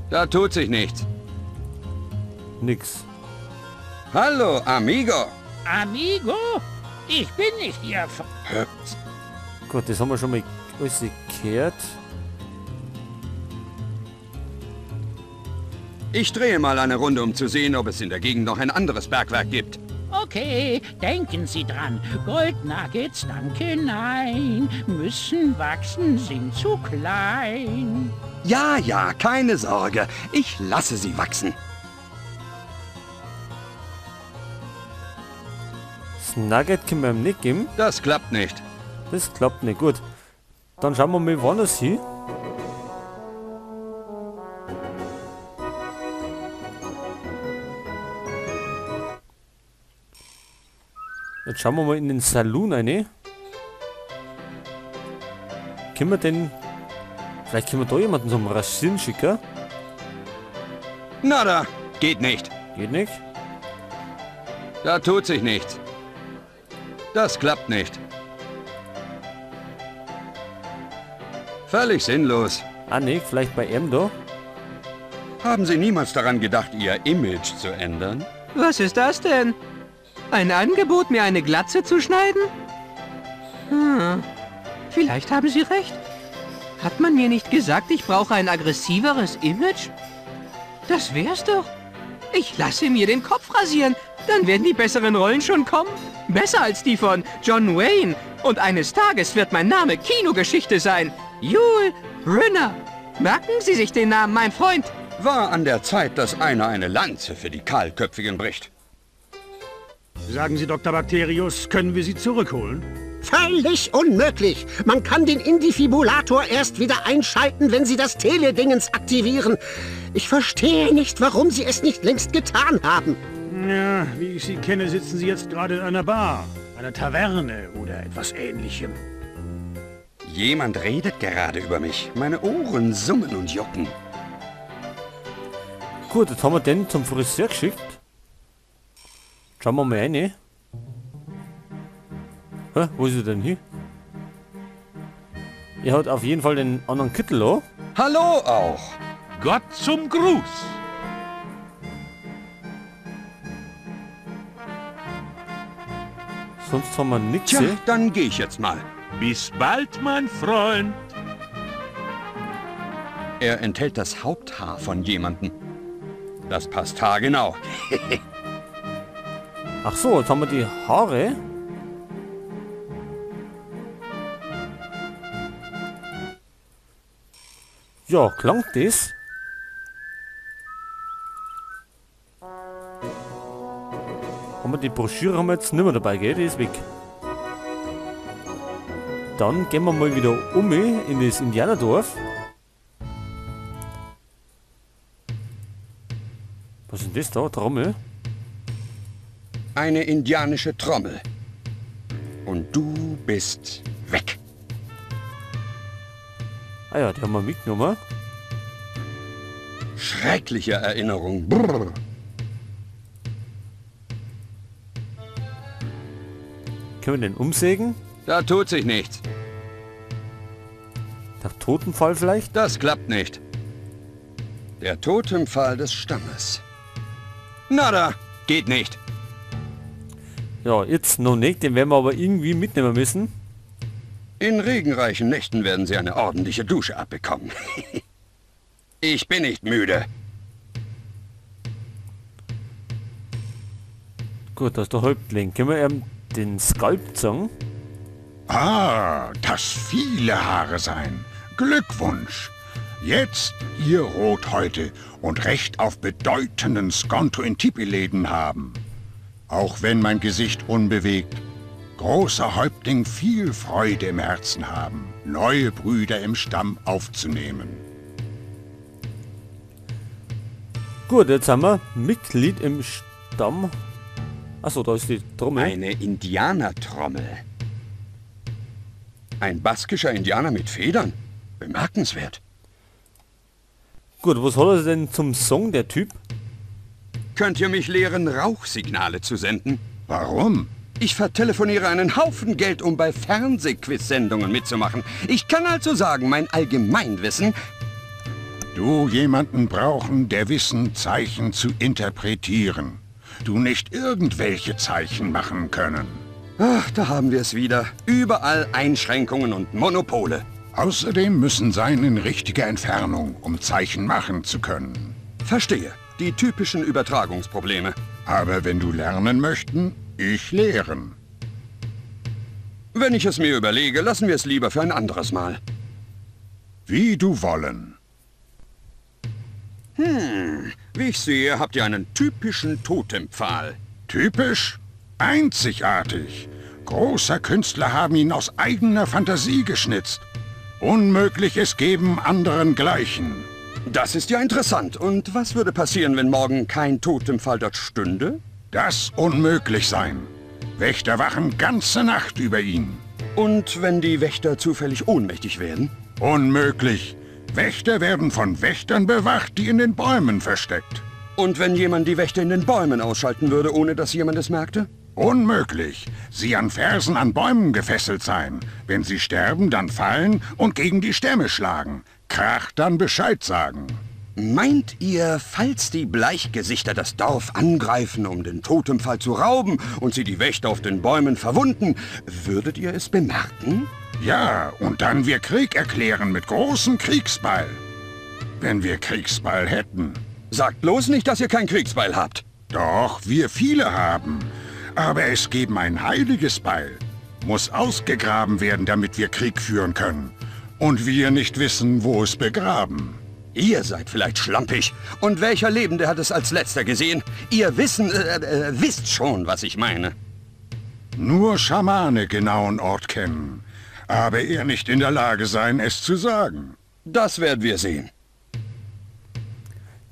Da tut sich nichts. Nix. Hallo, Amigo. Amigo? Ich bin nicht Ihr Gut, das haben wir schon mal alles gehört. Ich drehe mal eine Runde, um zu sehen, ob es in der Gegend noch ein anderes Bergwerk gibt. Okay, denken Sie dran. Goldnuggets, danke, nein. Müssen wachsen, sind zu klein. Ja, ja, keine Sorge. Ich lasse sie wachsen. Das Nugget können wir ihm nicht geben. Das klappt nicht. Das klappt nicht gut. Dann schauen wir mal woanders hin. Jetzt schauen wir mal in den Saloon rein. Können wir denn... Vielleicht können wir da jemanden zum Rasieren schicken? Nada, geht nicht. Geht nicht? Da tut sich nichts. Das klappt nicht. Völlig sinnlos. Ah ne, vielleicht bei ihm da? Haben Sie niemals daran gedacht, Ihr Image zu ändern? Was ist das denn? Ein Angebot, mir eine Glatze zu schneiden? Vielleicht haben Sie recht. Hat man mir nicht gesagt, ich brauche ein aggressiveres Image? Das wär's doch. Ich lasse mir den Kopf rasieren. Dann werden die besseren Rollen schon kommen. Besser als die von John Wayne. Und eines Tages wird mein Name Kinogeschichte sein. Yul Brynner. Merken Sie sich den Namen, mein Freund. War an der Zeit, dass einer eine Lanze für die Kahlköpfigen bricht. Sagen Sie, Dr. Bakterius, können wir Sie zurückholen? Völlig unmöglich. Man kann den Indifibulator erst wieder einschalten, wenn Sie das Teledingens aktivieren. Ich verstehe nicht, warum Sie es nicht längst getan haben. Ja, wie ich Sie kenne, sitzen Sie jetzt gerade in einer Bar, einer Taverne oder etwas Ähnlichem. Jemand redet gerade über mich. Meine Ohren summen und jucken. Gut, jetzt haben wir den zum Friseur geschickt. Schauen wir mal rein. Hä, wo ist er denn hin? Er hat auf jeden Fall den anderen Kittel an. Hallo auch. Gott zum Gruß. Sonst haben wir nichts. Tja, dann gehe ich jetzt mal. Bis bald, mein Freund. Er enthält das Haupthaar von jemandem. Das passt haargenau. Ach so, jetzt haben wir die Haare. Ja, klang das? Haben wir die Broschüre haben wir jetzt nicht mehr dabei, gell? Die ist weg. Dann gehen wir mal wieder um in das Indianerdorf. Was ist denn das da? Trommel? Eine indianische Trommel. Und du bist weg. Ah ja, die haben wir mitgenommen. Schreckliche Erinnerung. Brrr. Können wir den umsägen? Da tut sich nichts. Der Totenfall vielleicht? Das klappt nicht. Der Totempfahl des Stammes. Nada, geht nicht. Ja, jetzt noch nicht. Den werden wir aber irgendwie mitnehmen müssen. In regenreichen Nächten werden Sie eine ordentliche Dusche abbekommen. Ich bin nicht müde. Gut, das ist der Häuptling. Können wir ihm den Skalp sagen? Ah, das viele Haare sein. Glückwunsch. Jetzt Ihr Rothäute und Recht auf bedeutenden Skonto in Tipi-Läden haben. Auch wenn mein Gesicht unbewegt, großer Häuptling viel Freude im Herzen haben, neue Brüder im Stamm aufzunehmen. Gut, jetzt haben wir Mitglied im Stamm. Achso, da ist die Trommel. Eine Indianertrommel. Ein baskischer Indianer mit Federn. Bemerkenswert. Gut, was hat er denn zum Song, der Typ? Könnt ihr mich lehren, Rauchsignale zu senden? Warum? Ich vertelefoniere einen Haufen Geld, um bei Fernsehquiz-Sendungen mitzumachen. Ich kann also sagen, mein Allgemeinwissen... Du jemanden brauchen, der wissen, Zeichen zu interpretieren. Du nicht irgendwelche Zeichen machen können. Ach, da haben wir es wieder. Überall Einschränkungen und Monopole. Außerdem müssen sein in richtiger Entfernung, um Zeichen machen zu können. Verstehe. Die typischen Übertragungsprobleme. Aber wenn du lernen möchten, ich lehren. Wenn ich es mir überlege, lassen wir es lieber für ein anderes Mal. Wie du wollen. Wie ich sehe, habt ihr einen typischen Totempfahl. Typisch? Einzigartig. Großer Künstler haben ihn aus eigener Fantasie geschnitzt. Unmöglich es geben anderen gleichen. Das ist ja interessant. Und was würde passieren, wenn morgen kein Totempfahl dort stünde? Das unmöglich sein. Wächter wachen ganze Nacht über ihn. Und wenn die Wächter zufällig ohnmächtig werden? Unmöglich. Wächter werden von Wächtern bewacht, die in den Bäumen versteckt. Und wenn jemand die Wächter in den Bäumen ausschalten würde, ohne dass jemand es merkte? Unmöglich. Sie an Fersen an Bäumen gefesselt sein. Wenn sie sterben, dann fallen und gegen die Stämme schlagen. Krach, dann Bescheid sagen. Meint ihr, falls die Bleichgesichter das Dorf angreifen, um den Totempfahl zu rauben und sie die Wächter auf den Bäumen verwunden, würdet ihr es bemerken? Ja, und dann wir Krieg erklären mit großem Kriegsbeil. Wenn wir Kriegsbeil hätten. Sagt bloß nicht, dass ihr kein Kriegsbeil habt. Doch, wir viele haben. Aber es geben ein heiliges Beil. Muss ausgegraben werden, damit wir Krieg führen können. Und wir nicht wissen, wo es begraben. Ihr seid vielleicht schlampig. Und welcher Lebende hat es als letzter gesehen? Ihr wisst schon, was ich meine. Nur Schamane genauen Ort kennen. Aber er nicht in der Lage sein, es zu sagen. Das werden wir sehen.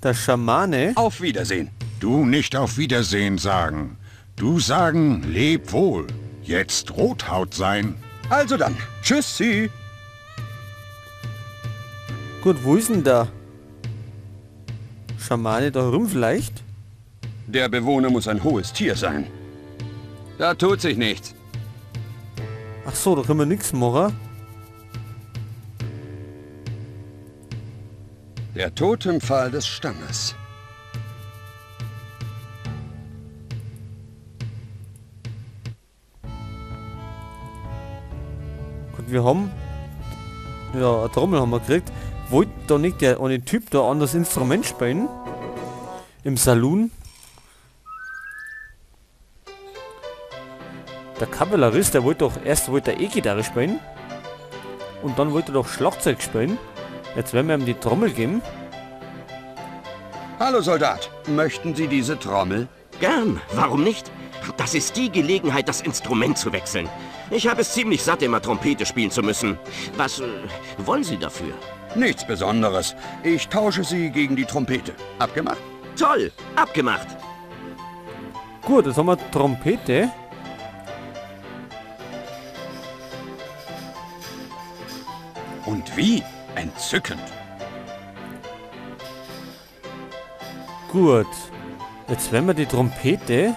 Der Schamane? Auf Wiedersehen. Du nicht auf Wiedersehen sagen. Du sagen, leb wohl. Jetzt Rothaut sein. Also dann, tschüssi. Gut, wo ist denn der Schamane da rum vielleicht? Der Bewohner muss ein hohes Tier sein. Da tut sich nichts. Ach so, da können wir nichts machen. Der Totempfahl des Stammes. Gut, wir haben... Ja, eine Trommel haben wir gekriegt. Wollte da nicht der eine Typ da an das Instrument spielen? Im Saloon? Der Kavallerist, der wollte doch erst E-Gitarre spielen. Und dann wollte er doch Schlagzeug spielen. Jetzt werden wir ihm die Trommel geben. Hallo Soldat, möchten Sie diese Trommel? Gern, warum nicht? Das ist die Gelegenheit, das Instrument zu wechseln. Ich habe es ziemlich satt, immer Trompete spielen zu müssen. Was wollen Sie dafür? Nichts Besonderes. Ich tausche sie gegen die Trompete. Abgemacht? Toll, abgemacht. Gut, jetzt haben wir Trompete. Und wie? Entzückend. Gut. Jetzt werden wir die Trompete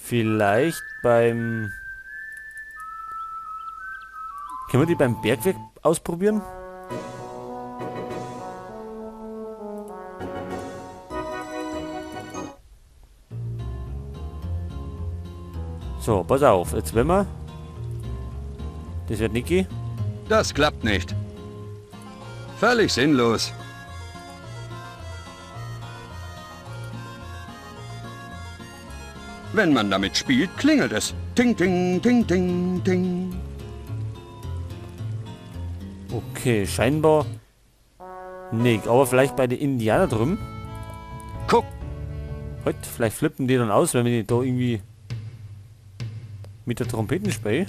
vielleicht beim... Können wir die beim Bergwerk ausprobieren? So, pass auf. Jetzt werden wir... Das wird nicht gehen. Das klappt nicht. Völlig sinnlos. Wenn man damit spielt, klingelt es. Ting, ting, ting, ting, ting. Okay, scheinbar nicht. Aber vielleicht bei den Indianern drüben. Guck. Halt, vielleicht flippen die dann aus, wenn wir die da irgendwie mit der Trompeten spielen.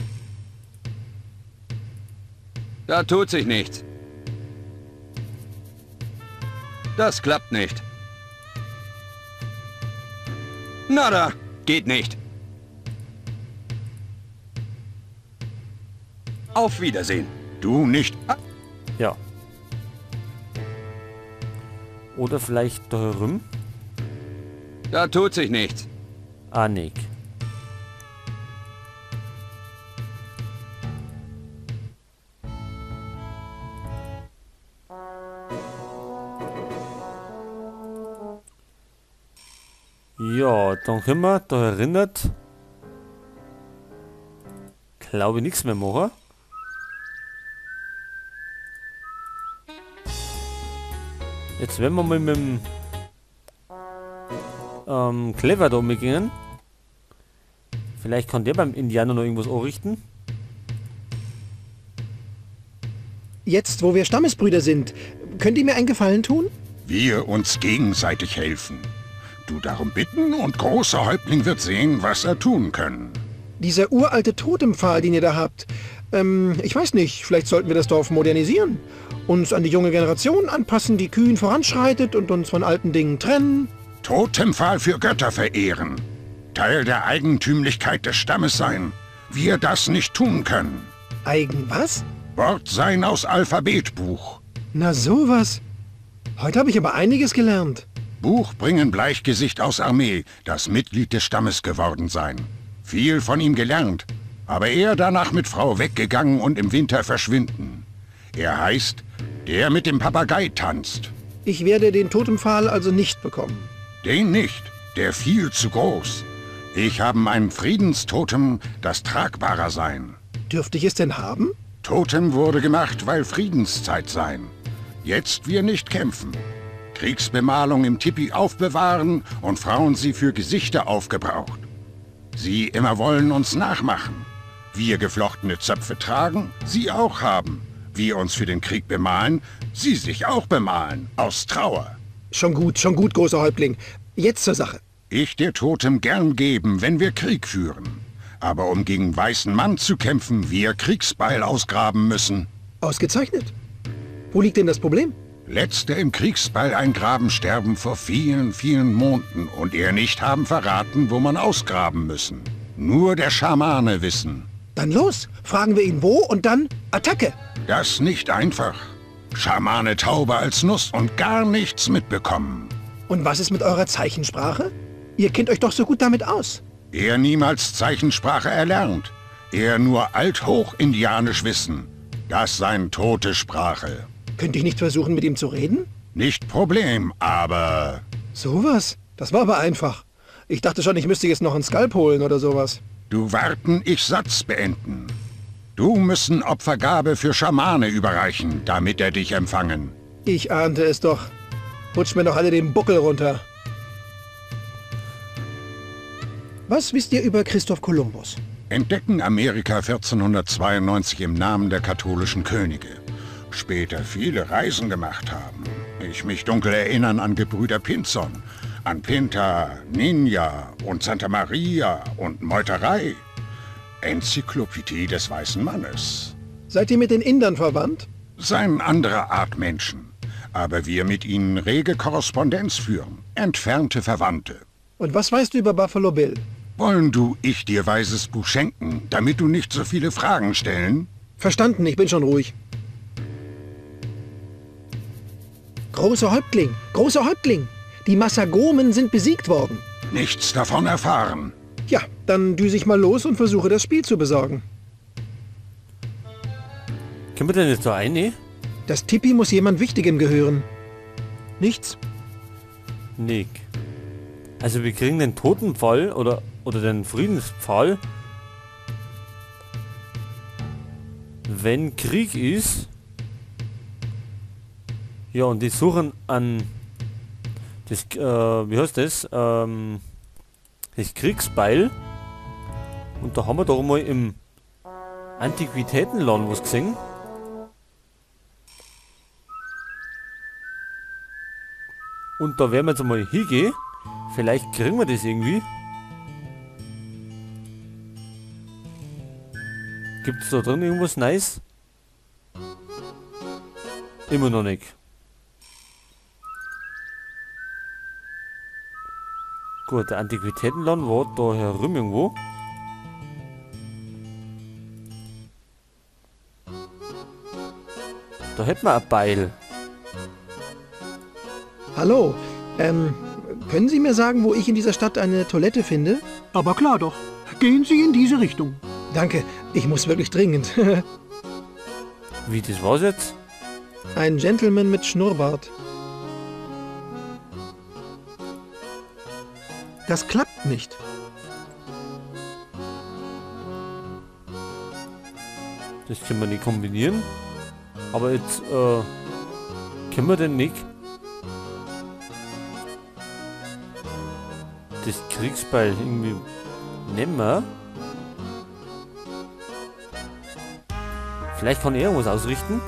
Da tut sich nichts. Das klappt nicht. Nada, geht nicht. Auf Wiedersehen. Du nicht. Ja. Oder vielleicht da herum? Da tut sich nichts. Ah, nicht. Ja, dann können wir da erinnert. Glaube nichts mehr machen. Jetzt werden wir mal mit dem Clever da umgehen. Vielleicht kann der beim Indianer noch irgendwas anrichten. Jetzt, wo wir Stammesbrüder sind, könnt ihr mir einen Gefallen tun? Wir uns gegenseitig helfen. Du darum bitten und großer Häuptling wird sehen, was er tun können. Dieser uralte Totempfahl, den ihr da habt. Ich weiß nicht, vielleicht sollten wir das Dorf modernisieren. Uns an die junge Generation anpassen, die kühn voranschreitet und uns von alten Dingen trennen. Totempfahl für Götter verehren. Teil der Eigentümlichkeit des Stammes sein. Wir das nicht tun können. Eigen was? Wort sein aus Alphabetbuch. Na sowas. Heute habe ich aber einiges gelernt. Buch bringen Bleichgesicht aus Armee, das Mitglied des Stammes geworden sein. Viel von ihm gelernt, aber er danach mit Frau weggegangen und im Winter verschwinden. Er heißt, der mit dem Papagei tanzt. Ich werde den Totempfahl also nicht bekommen. Den nicht, der viel zu groß. Ich habe ein Friedenstotem, das tragbarer sein. Dürfte ich es denn haben? Totem wurde gemacht, weil Friedenszeit sein. Jetzt wir nicht kämpfen. Kriegsbemalung im Tipi aufbewahren und Frauen sie für Gesichter aufgebraucht. Sie immer wollen uns nachmachen. Wir geflochtene Zöpfe tragen, sie auch haben. Wir uns für den Krieg bemalen, sie sich auch bemalen, aus Trauer. Schon gut, großer Häuptling. Jetzt zur Sache. Ich dir Totem gern geben, wenn wir Krieg führen. Aber um gegen weißen Mann zu kämpfen, wir Kriegsbeil ausgraben müssen. Ausgezeichnet. Wo liegt denn das Problem? Letzte im Kriegsbeil eingraben sterben vor vielen, vielen Monden und er nicht haben verraten, wo man ausgraben müssen. Nur der Schamane wissen. Dann los, fragen wir ihn wo und dann Attacke. Das nicht einfach. Schamane taube als Nuss und gar nichts mitbekommen. Und was ist mit eurer Zeichensprache? Ihr kennt euch doch so gut damit aus. Er niemals Zeichensprache erlernt. Er nur althochindianisch wissen. Das sein tote Sprache. Könnte ich nicht versuchen, mit ihm zu reden? Nicht Problem, aber... Sowas? Das war aber einfach. Ich dachte schon, ich müsste jetzt noch einen Skalp holen oder sowas. Du warten, ich Satz beenden. Du müssen Opfergabe für Schamane überreichen, damit er dich empfangen. Ich ahnte es doch. Rutscht mir doch alle den Buckel runter. Was wisst ihr über Christoph Kolumbus? Entdecken Amerika 1492 im Namen der katholischen Könige. Später viele Reisen gemacht haben. Ich mich dunkel erinnern an Gebrüder Pinzon, an Pinta, Ninja und Santa Maria und Meuterei. Enzyklopädie des weißen Mannes. Seid ihr mit den Indern verwandt? Seien andere Art Menschen, aber wir mit ihnen rege Korrespondenz führen, entfernte Verwandte. Und was weißt du über Buffalo Bill? Wollen du ich dir weises Buch schenken, damit du nicht so viele Fragen stellen? Verstanden, ich bin schon ruhig. Großer Häuptling, die Massagomen sind besiegt worden. Nichts davon erfahren. Ja, dann düse ich mal los und versuche das Spiel zu besorgen. Können wir denn jetzt da rein? Das Tipi muss jemand Wichtigem gehören. Nichts? Nick. Also wir kriegen den Totenpfahl oder den Friedenspfahl, wenn Krieg ist. Ja, und die suchen an das, wie heißt das? Das Kriegsbeil. Und da haben wir doch mal im Antiquitätenladen was gesehen. Und da werden wir jetzt mal hingehen. Vielleicht kriegen wir das irgendwie. Gibt es da drin irgendwas Neues? Immer noch nicht. Gut, der Antiquitätenladen war da herum irgendwo. Da hätten wir ein Beil. Hallo, können Sie mir sagen, wo ich in dieser Stadt eine Toilette finde? Aber klar doch. Gehen Sie in diese Richtung. Danke, ich muss wirklich dringend. Wie, das war's jetzt? Ein Gentleman mit Schnurrbart. Das klappt nicht. Das können wir nicht kombinieren. Aber jetzt, können wir denn nicht das Kriegsbeil irgendwie nehmen? Vielleicht kann er irgendwas ausrichten.